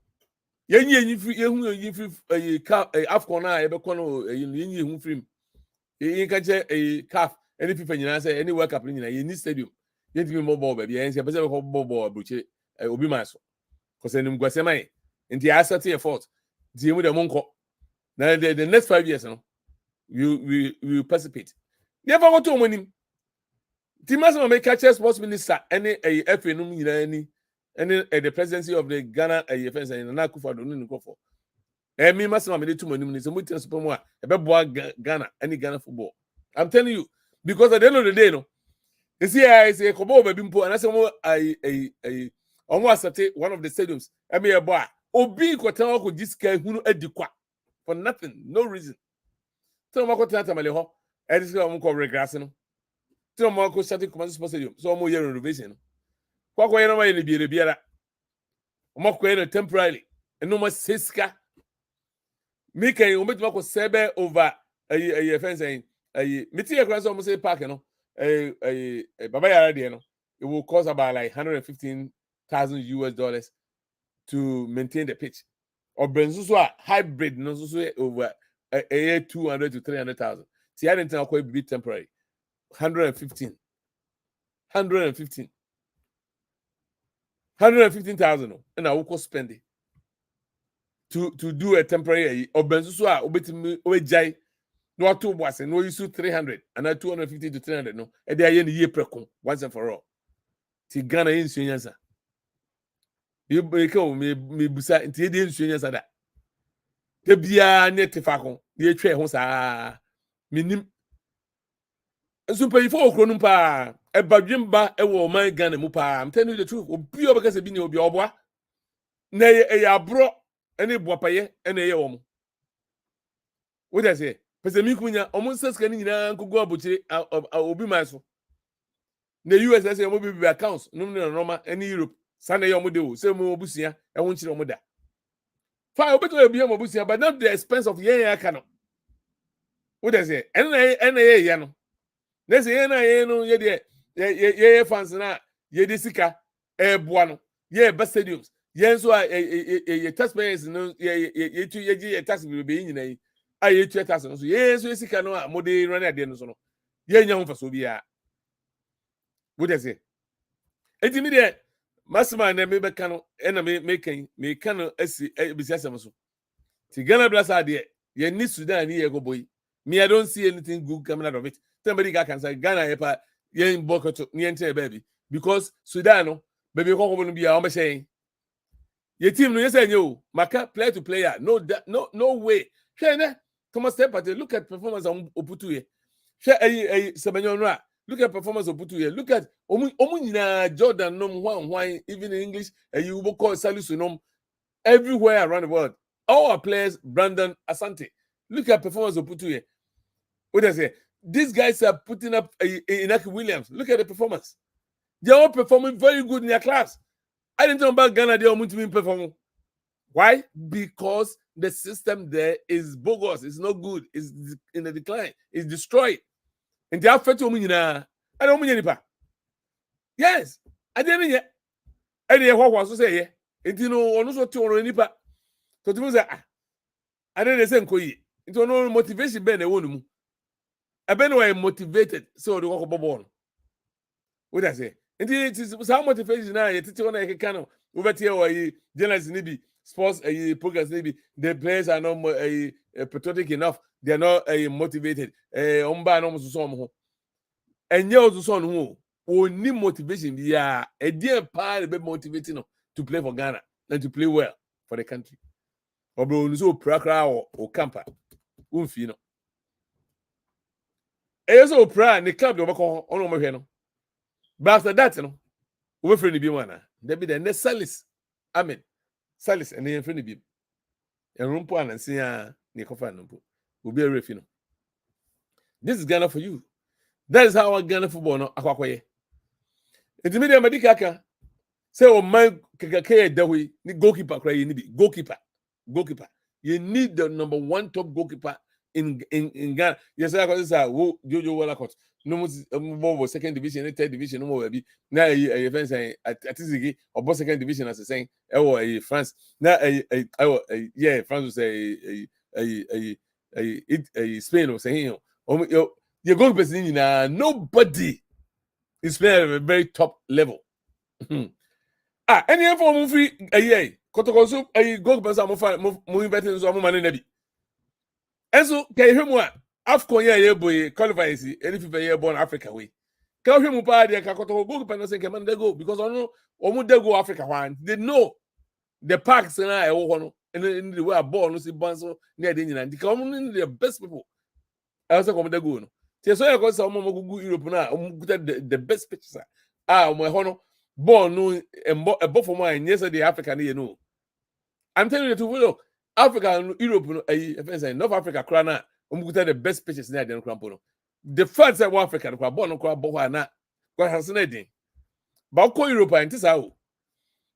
Yen free Afcon na e be kono yen hu free. Yen ka che CAF any FIFA nyina say any World Cup nyina yen ni stadium. Yen timi mo ball baby yen say be say ko ball abroche obi maso. Cause enim gwase mai. Nti asset effort. Di mu de monko. Na the next 5 years no we participate. Never go to money. Timas make catch sports minister any FA no nyina any the presidency of the Ghana defense and na Akufo-Addo no for Me masama me too money so mutin super mo a Ghana any Ghana football. I'm telling you, because at the end of the day, no, you see, I say kobo baby mpo and I say mo I almost accept one of the stadiums. I mean a boy obi kwatan ko jiska hunu adikwa for nothing, no reason. So mo ko tata male ho e dis ko mo ko regress no. So mo ko start commercial sports stadium. So mo year renovation no. Kwa ye no ma ye ne biara. Mo ko ye temporarily. No mo seska. Me can you make ko sebe over a fence saying meeting across almost say park no baba yara there no it will cost about like $115,000 to maintain the pitch or benzo hybrid no so over a 200 to 300,000 see I didn't know be temporary 115,000 and I will cost spend it to do a temporary or benzo obetimi ojai no 2 was no use 300 and 250 to 300 no e dey yen ye preko once and for all ti Ghana yin suyansa you go me busa nti dey suyansa da te bia ne tefa ko ye twa ho saa minim nso pay for okro no pa e badwemba e wo man Ghana mu pa I'm telling you the truth obi obeka se bi ne obi oboa na e ya bro ene boapaye ene ye wo mo what I say pese mi kunya omunseska ni nyina nkogu abochire obi man so na US say mo bi accounts no normal any Europe sana ye omode o say mo obusia e ho nchire omoda fine obeto e bi mo obusia but not the expense of ye aka no what I say ena ye ye no na say ye na ye no ye de ye fans na ye de sika e boa no ye ba stadiums ye nso ye taxpayers no ye tax bi be nyina yi aye 2000 so yes we sika no amode run ade no so no ye nya ho faso bia what I say enti me de masma na me beka no e na me kan no asi bisi asem so ti Ghana blasa de ye ni Sudan ni ye go boy me I don't see anything good coming out of it somebody can say Ghana ye pa ye bokoto ni ente baby because Sudan no baby ko no bia o be say ye team no ye say nyo maka player to player no way shey Thomas Stepate, look at performance on Oputuye. Look at performance of Oputuye. Look at Omunina Jordan nom why even in English you will call Salisu nom everywhere around the world. All our players, Brandon Asante. Look at performance of Oputuye. What I say? These guys are putting up Inaki Williams. Look at the performance. They are all performing very good in their class. I didn't know about Ghana, they are going performing. Why? Because the system there is bogus. It's not good. It's in a decline. It's destroyed. And they have to I don't mean yes. I didn't yet. I didn't what was say. It you know, also to nipa. So to say, I didn't say koi. It was no motivation. Ben, I won't. I been motivated. So the walk ball. What I say? And it is how motivation now. It's one I can over here or journalists maybe. Sports programs maybe the players are not patriotic enough. They are not motivated. Omba no so ho. Enye ozo so no oni motivation bia e dey pa be motivating to play for Ghana and to play well for the country. Obro onu so prakra o camper. Umfi no. E so pra ne club de obako ono mo hwe no. But after that no, we friend bi wana. There be the next Salis. Amen. Salis and the friend bi. And rumpo and see ne kofa no. Obi refi no. This is Ghana for you. That is how Ghana football no akwakoye. Enti media medika aka say o man kekeke dawi ni goalkeeper cry you need goalkeeper. You need the number 1 top goalkeeper in Ghana. Yes, I got say wo Jojo Walakot. No more second division, third division no more be. Na e fence atizigi or second division as saying e France. Na yeah, France will say Spain or saying you're going to be nobody is playing at a very top level. Any form free Kotokoso go moving better so money nebi. And so can you hear me? Afcon yeah boy qualifies any FIFA year born Africa way. Can you hear me pa there Kotokoso go pen say come they go because omu they go Africa one. They know the parks na e wo no in the way a ball no see bonso near the Indian. The best people. I also come to go no. So I go some go Europe na the best pictures. My hono ball no a ball for my yes the African you know. I'm telling you to look Africa and Europe no North Africa crana the best pictures near the crampo. The fact that Africa no ball no ball na kwa hasene din. Ba ko Europe and this how.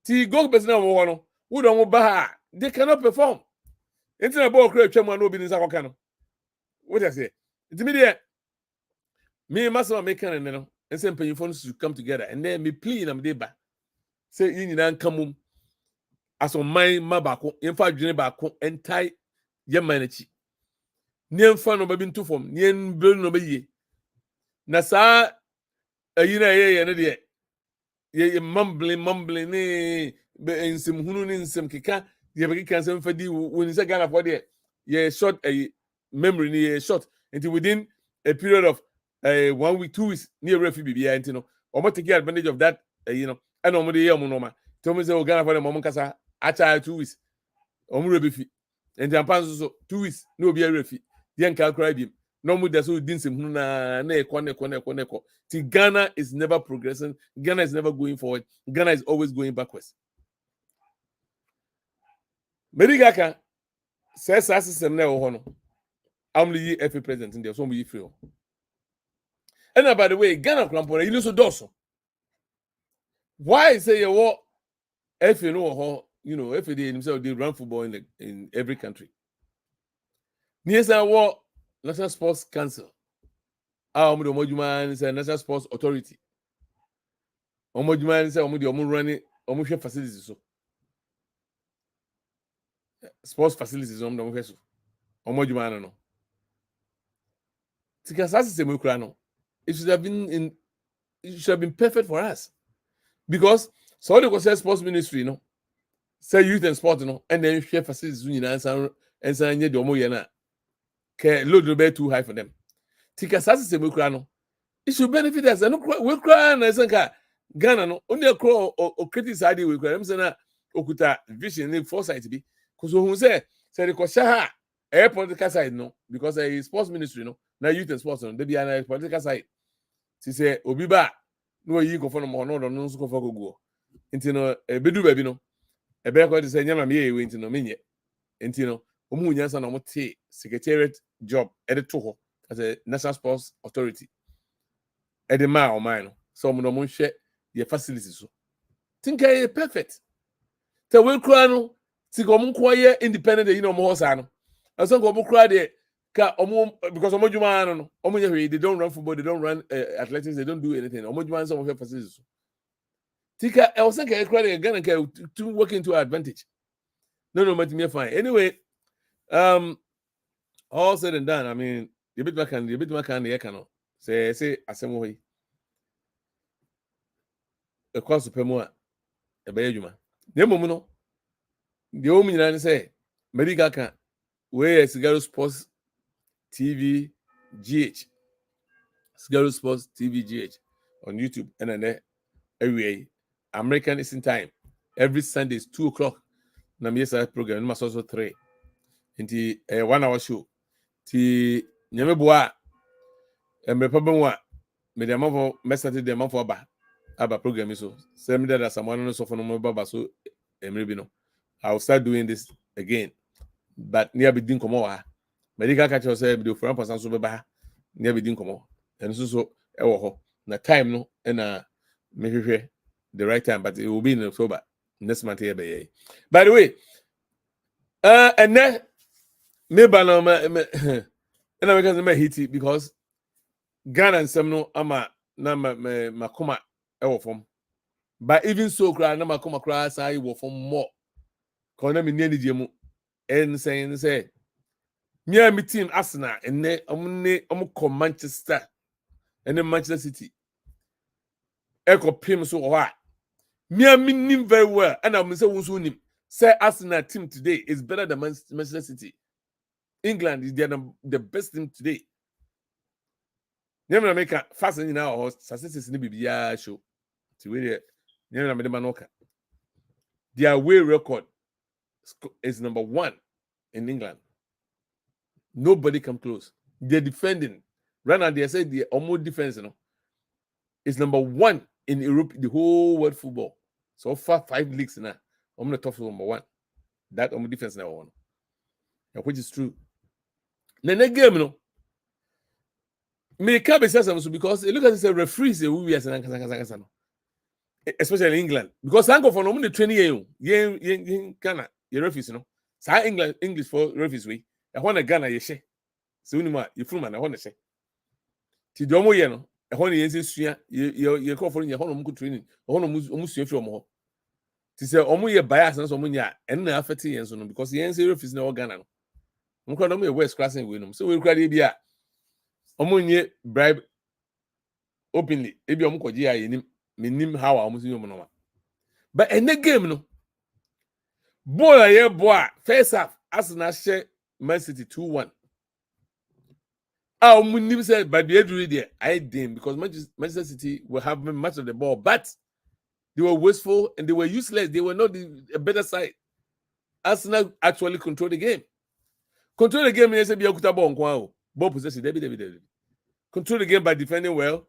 Ti go person na wo no wo don ba ha they cannot perform. Internet ball create twam no bi ni sakoka no. What I say? It's me there. Me master making and no and say panyfo to come together and then me plead am dey ba. Say you nyina nka as on my mabako yemfa dwene baako entai yemman achi. Niemfa no ba bi nto fom, nien belu no ba yie. Na saa ayi na ye ne de ye mumbling ne ensem hunu ne ensem keka ye be keka ensem fadi woni se Ghana for there ye short a memory ne ye short until within a period of 1 week 2 weeks near refi bibia enti no omo take advantage of that and omo de ye omo no ma to me say Ghana for them omo kasa acha 2 weeks omo rebefi enti ampanso so 2 weeks no obi refi ye nka kra bi no mu da so din nsem hunu na ekọ See, Ghana is never progressing. Ghana is never going forward. Ghana is always going backwards. Merigaka says system now hono. I'm the FA president in there, so we free. And by the way, Ghana Klampora, you also do so. Why say you what FA no you know FA themselves they run football in every country. Niesa what National Sports Council. Omojuma is a National Sports Authority. Omojuma is a running facilities so. Sports facilities on the Omojuma no. It should have been perfect for us. Because so they go say sports ministry, no. Say youth and sport, no, and then share facilities and say the omo load will be too high for them. It should benefit us. And we cry and I think Ghana no only a crow or criticize we cry. I'm saying okuta vision and foresight be because who say the kosha air political side no because a sports ministry no na youth and sports no they be an political side. She say obiba no yi go for no no so for go nti no bedu baby no e be ko say nyama me we nti no menye nti no omu nyansa na mo te secretariat job edit to as a National Sports Authority. Edema or mine, so no share your facilities. Think I perfect. The will cry no, Ticomun quiet independent, you know, more sano. I saw go cry there because Omojumano, they don't run football, they don't run athletics, they don't do anything. Omojuman some of your facilities. Tika, I was thinking I cried again and to work into our advantage. No, but me fine. Anyway, all said and done, I mean, the bit back and the cano. Say asemo e kwa supemu a e be adwuma nemom no de o nyina ne say medical kan we Sigaro Sports TV GH Sigaro Sports TV GH on YouTube and then every American Eastern Time every Sunday is 2:00 na me say program no so 3 nti 1 hour show ti nyameboa emrepabenwa me dem for message dem for aba program so same that someone no so for no baba so emre bi no I'll start doing this again but near be din komo wa medical catch us say be for person so beba near be din komo and so e wo ho na time no na me hwehwe the right time but it will be in October next month here be. By the way and then me ba no and I can make hit because Ghana and some no ama na makoma ewo form but even so cry na makoma cry say wo form more kona me ni diemu en say me and my team Arsenal and omo Manchester and Manchester City eko pim so ho me and me very well and I'm say won nim say Arsenal team today is better than Manchester City. England is the best team today. Never make a fast in our successes in the show. To where never made manoka. Their away record is number 1 in England. Nobody come close. They're defending. Right now, they say the almost defense, is number 1 in Europe, the whole world football. So far, 5 leagues now. I'm not top number 1. That almost defense now one. Which is true. Then the game, me can't be said because look at this referees we are especially in England because I go for no 20 years Ghana your referees say English for referees we I want Ghana you share so you from I want to say ti do mo ye no e ho na yen sua you call for you ho no mo training ho no mo sua fi mo ti say omo ye bias na so mo nya en na affect yen so no because yen say referees na Ghana no mo kra no mo West class we no so we kra dey bia omunye bribe openly ebi omukoji ya yenim menim how amusu yom no but in the game no ball aye boy first half Arsenal share Man City 2-1 omunim say but the eduru there I did because Manchester City will have much of the ball but they were wasteful and they were useless. They were not a better side. Arsenal actually control the game. Control the game means be akuta ball nko ball possession. David. Control the game by defending well.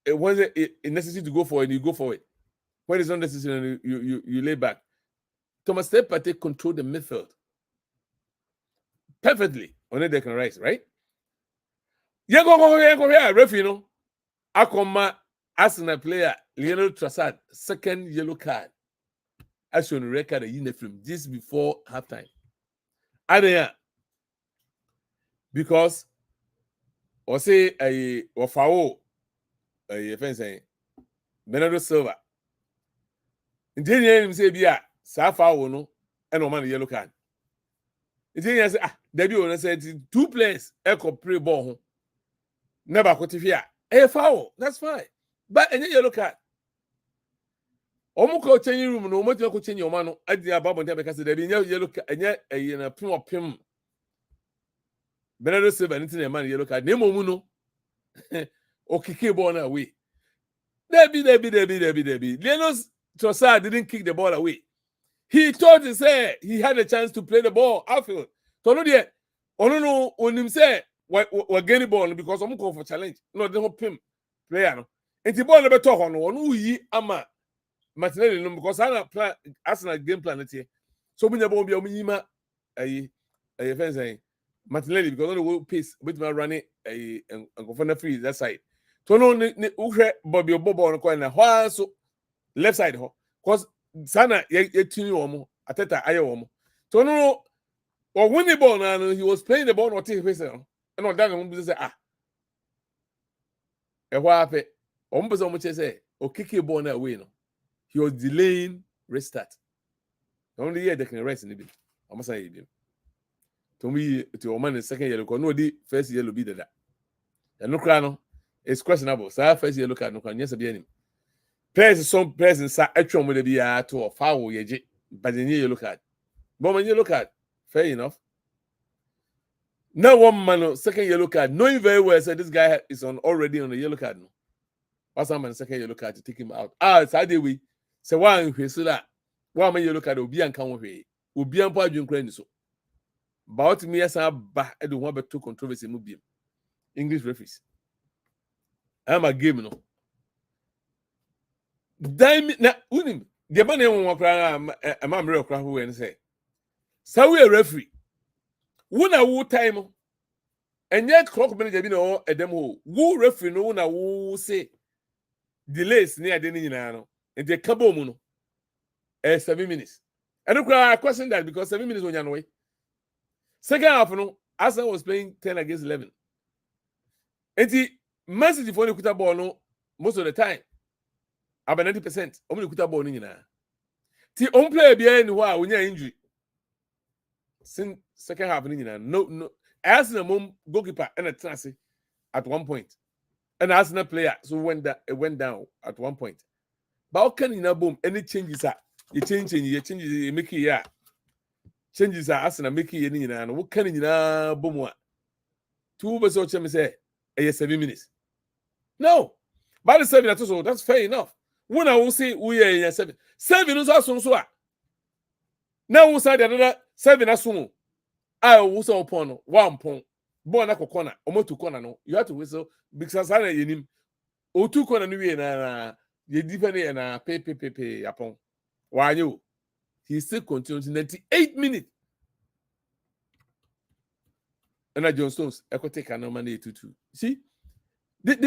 When it's necessary to go for it, you go for it. When it's not necessary, you lay back. Thomas Partey control the midfield perfectly on the Declan Rice, right? Yeah, go here, referee, Akoma Arsenal player Lionel Trossard, second yellow card. As shown record in the film just before halftime. Adaya, because or say a foul a fence Bernardo Silva. Indeed, say be a foul no and no man yellow card. Indeed, debut said 2 players echo play ball. Never quotify a foul. That's fine, but any yellow card. Omuko change room no mo ko change your man adi ababo ntia because there be yellow enye na pim Bernardo Silva anything man yellow card na momu no o kick ball away. Debi. Lionel Trossard didn't kick the ball away. He thought he said he had a chance to play the ball outfield. So no there no onim say we getting ball because omuko for challenge. No they hope him player no. Enti ball be talk on no yi ama Martinelli no because Arsenal game plan it here. So we never be omiyima a fence Martinelli because on the pace with my running a go free that side. So no uhwe Bobby Obobo on corner so left side ho because sana ye tinu omo ateta aye omo. So no or when the ball now he was playing the ball not take face and on that one say e what happen omo person omo say o kick the ball away no. He was delaying restart. Only here they can rest in the bill. I must say it. To me, to a man in second yellow card, no, the first yellow be that. And no crown, it's questionable. So first yellow card, no can yes be any. Players some players inside actually will be a to a foul yeje, but the yellow card. But when you look at fair enough. Now one man second yellow card, knowing very well said this guy is already on the yellow card. No, what's some man second yellow card to take him out? It's how we. So one so that one man you look at obi and come away obi and point you so but me as a ba e do one better controversy mu bi English referees am a game no dime na unim the man won kra am real kra who and say so we referee wona wo time and yet clock manager bi no edem ho wo referee no na wo say delays near the nyina no and the cabo muno 7 minutes. And I question that because 7 minutes when you're away. Second half, no, Arsenal was playing 10 against 11. And the Man City for the kuta ball no most of the time. About 90%. Only kuta ball in na. The on player behind who when you're injury. Since second half no. Arsenal mom goalkeeper and a transfer at one point. And Arsenal player so it went down at one point. But how can you boom any changes are you change you make it changes are Arsenal make it any and what can you boom 2 best of them say 7 minutes. No, by the 7 that's fair enough. When I will say we are 7 is also so Now we say another 7 asun. I will say upon 1 point. Born a corner, or to corner. No, you have to whistle because I him. O 2 corner new na ye depending na pay upon. Why you? He still continues 98 minutes. And I John Stones, I could take a normal 2-2. See, this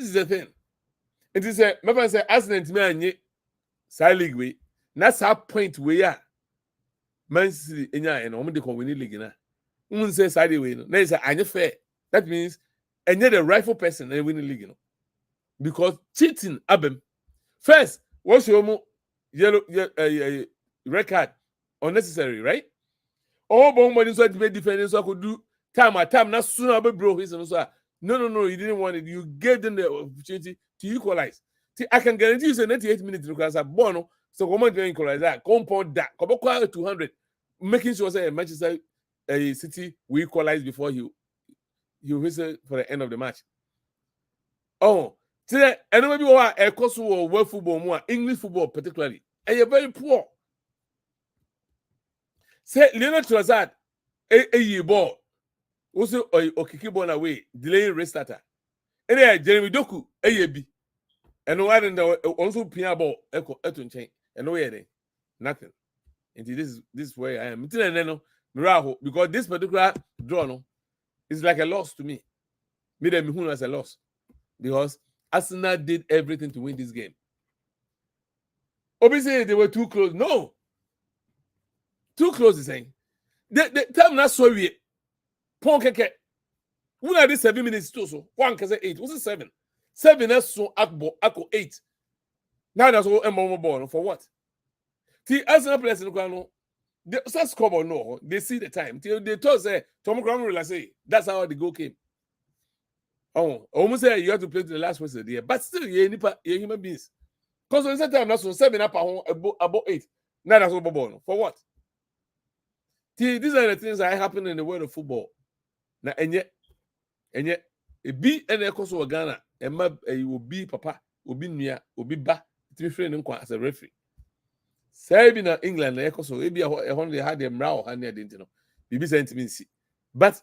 is the thing. It is a my say accident me anye league way. That's our point where Man City enya and the win league na. Say side way no. Now say anye fair. That means enya the rightful person and win the league no. Because cheating abem. First, what's your yellow red card unnecessary, right? All bomb so to be defending so I could do time at time. Not sooner but bro. No, you didn't want it. You gave them the opportunity to equalize. See, I can guarantee you say 98 minutes because I'm born. So come on to equalize that. Compound that. Come on 200. Making sure say Manchester City will equalize before you whistle for the end of the match. Oh, today and maybe what a course of world football more English football particularly. And you're very poor. Say Leonard Trossard a ball. Also kick ball away, delaying restarter. And then Jeremy Doku a and no one also pin ball echo chain and no nothing. And this is where I am. Because this particular draw no is like a loss to me. Me them who as a loss. Because Arsenal did everything to win this game. Obviously, they were too close. No. Too close is saying. The time not so we Ponkeke. When are these 7 minutes too so? One can say 8. What's it 7? 7 is so Akbo 8. Now that's all Mbomo ball for what? The Arsenal players in the ground, they score no, they see the time. They told say Tom Crown will say that's how the goal came. Oh, almost say you have to play to the last whistle there, but still you're human beings. Because when time that's so 7 up about 8. Now that's all ball for what? These are the things that happen in the world of football. Now and yet a B and a course of Ghana, and will be papa, will be near, will be back to be friend as a referee. Say in England, the so maybe a only had them raw and they didn't know. BB sentiment, but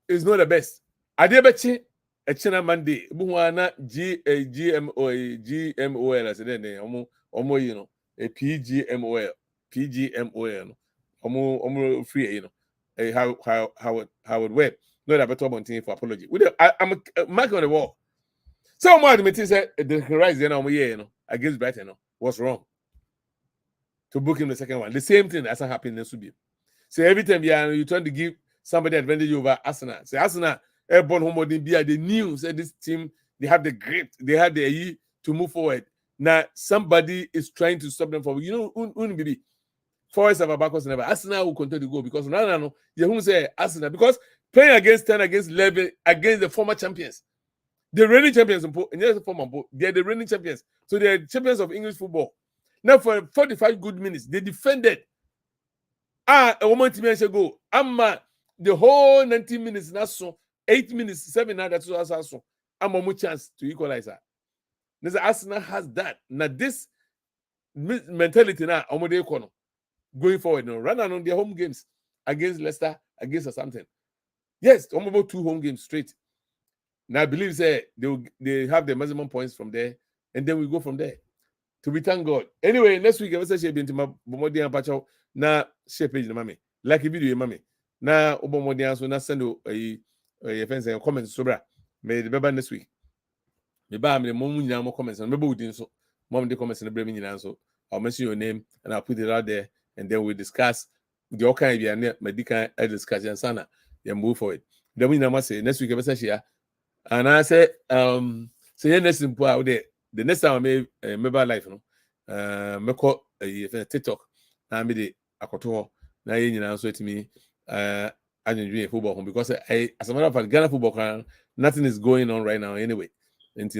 it's not the best. I did bet a China Monday, Buana GMOL as a day, almost you know, a PGMOL, almost free, you know, how it went. Not a better one thing for apology. I'm mark on the wall. So much admit said the horizon you know, against Brighton was wrong. To book him the second one. The same thing as happened in Subi. So every time you trying to give somebody advantage over Arsenal. So Arsenal, born home they knew said this team, they have the grit, they have the E to move forward. Now somebody is trying to stop them from baby. Forest of Abacus never. Arsenal will continue to go because no, you won't say Arsenal because playing against 10 against 11 against the former champions. The reigning champions they're the reigning champions. So they're champions of English football. Now for 45 good minutes, they defended. A woman to go. The whole 90 minutes, not so 8 minutes, 7 now that's also. I'm a chance to equalize that. Arsenal has that. Now this mentality now, going forward now, run on their home games against Leicester, against something. Yes, almost 2 home games straight. Now I believe they have the maximum points from there, and then we go from there. To be thank God. Anyway, next week I will say into my Bomodi and Pacho na share page mami. Like a video mami. Na Obomodi and so na send a fence and comments sobra. May the beba next week. Me ba me mom nyina mo comments and maybe we so mom the comments and bring nyina so I'll mention your name and I'll put it out there and then we'll discuss the all kind of medical discussion sana then move forward. Then we now say next week I will say share and I say say next simple out there. The next time I may remember life, me call TikTok. Now me the akoto na nyina so to me I football home because as a matter of fact Ghana football nothing is going on right now anyway. And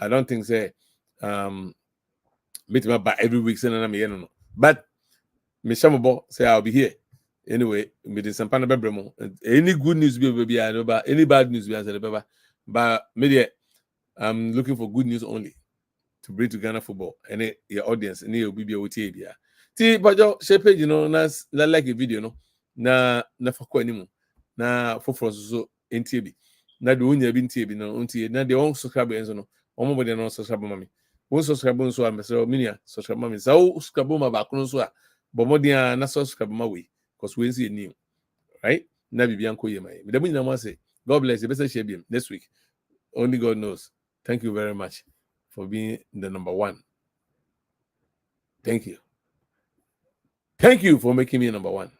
I don't think say meet me by every week saying I'm here no. But me shambo say I'll be here anyway. Me the sampana bebremo. Any good news be I know, but any bad news be answer the but me I'm looking for good news only to bring to Ghana football and your audience and your BBOT. Ti bajo share page no na like a video no na fakwa ni mu na foforo so entie bi na de onya bi ntie bi no ontie na de on subscribe enzo no omo bode no subscribe mami won subscribe nso a mesero minia subscribe mami sa o subscribe ma ba kono so a bomodin na subscribe ma we cause we nsi new right na bibia nko ye mai me dem nyina mo say God bless you better share bi next week only God knows. Thank you very much for being the number one. Thank you for making me number one.